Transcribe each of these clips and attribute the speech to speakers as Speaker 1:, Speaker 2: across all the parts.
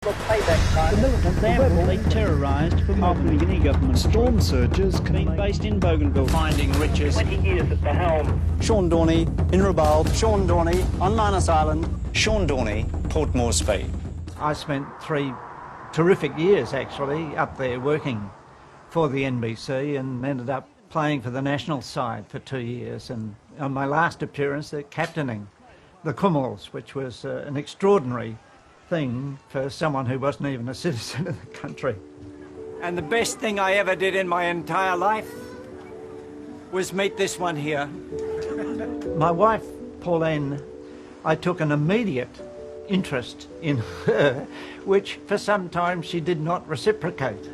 Speaker 1: The militant there they terrorised the Papua New Guinea government.
Speaker 2: Storm surges
Speaker 1: Being based in Bougainville.
Speaker 3: Finding riches.
Speaker 4: 20 years at the helm.
Speaker 5: Sean Dorney, in Rabaul. Sean Dorney, on Manus Island.
Speaker 6: Sean Dorney, Port Moresby.
Speaker 7: I spent 3 terrific years actually up there working for the NBC and ended up playing for the national side for 2 years, and on my last appearance captaining the Kumals, which was an extraordinary thing for someone who wasn't even a citizen of the country. And the best thing I ever did in my entire life was meet this one here. My wife, Pauline, I took an immediate interest in her, which for some time she did not reciprocate.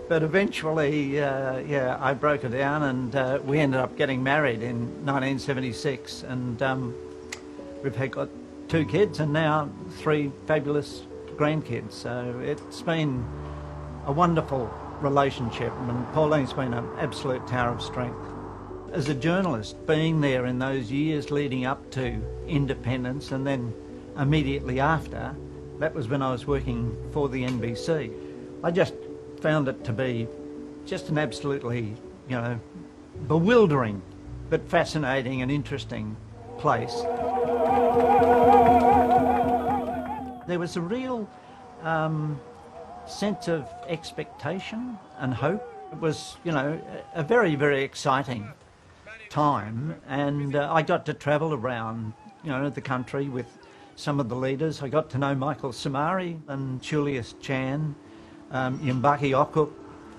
Speaker 7: But eventually, I broke her down, and we ended up getting married in 1976, and we've got 2 kids and now 3 fabulous grandkids. So it's been a wonderful relationship, and Pauline's been an absolute tower of strength. As a journalist, being there in those years leading up to independence and then immediately after, that was when I was working for the NBC. I just found it to be just an absolutely, bewildering but fascinating and interesting place. There was a real sense of expectation and hope. It was, a very, very exciting time, and I got to travel around, the country with some of the leaders. I got to know Michael Somare and Julius Chan, Yimbaki Okuk.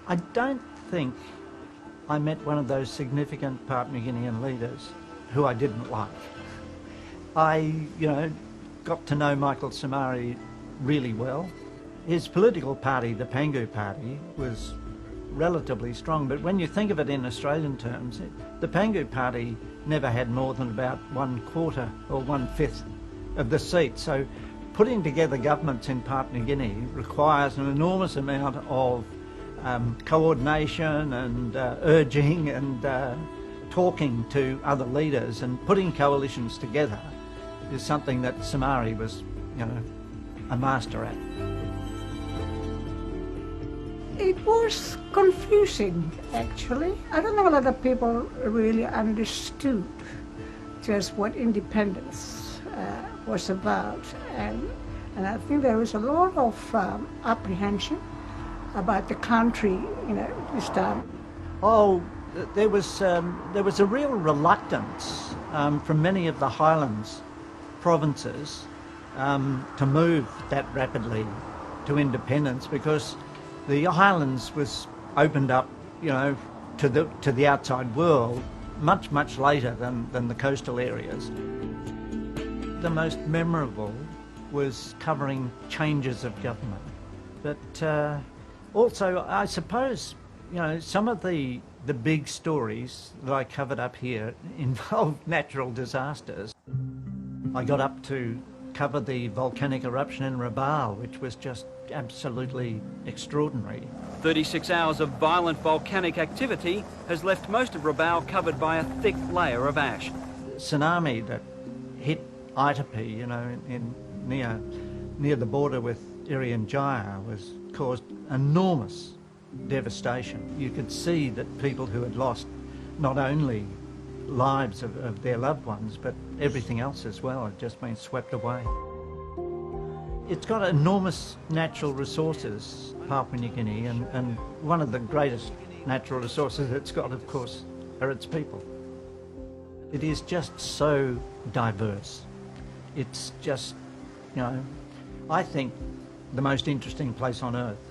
Speaker 7: I don't think I met one of those significant Papua New Guinean leaders who I didn't like. I, got to know Michael Somare really well. His political party, the Pangu Party, was relatively strong, but when you think of it in Australian terms, the Pangu Party never had more than about 1/4 or 1/5 of the seats. So putting together governments in Papua New Guinea requires an enormous amount of coordination and urging and talking to other leaders, and putting coalitions together is something that Somare was, a master at.
Speaker 8: It was confusing, actually. I don't think a lot of people really understood just what independence was about, and I think there was a lot of apprehension about the country, this time.
Speaker 7: Oh, there was a real reluctance from many of the highlands provinces to move that rapidly to independence, because the highlands was opened up, to the outside world much later than the coastal areas. The most memorable was covering changes of government, but also I suppose some of the big stories that I covered up here involved natural disasters. I got up to cover the volcanic eruption in Rabaul, which was just absolutely extraordinary.
Speaker 3: 36 hours of violent volcanic activity has left most of Rabaul covered by a thick layer of ash.
Speaker 7: Tsunami that hit Itapi, near the border with Irian Jaya, was caused enormous devastation. You could see that people who had lost not only lives of their loved ones, but everything else as well had just been swept away. It's got enormous natural resources, Papua New Guinea, and one of the greatest natural resources it's got, of course, are its people. It is just so diverse. It's just, I think, the most interesting place on earth.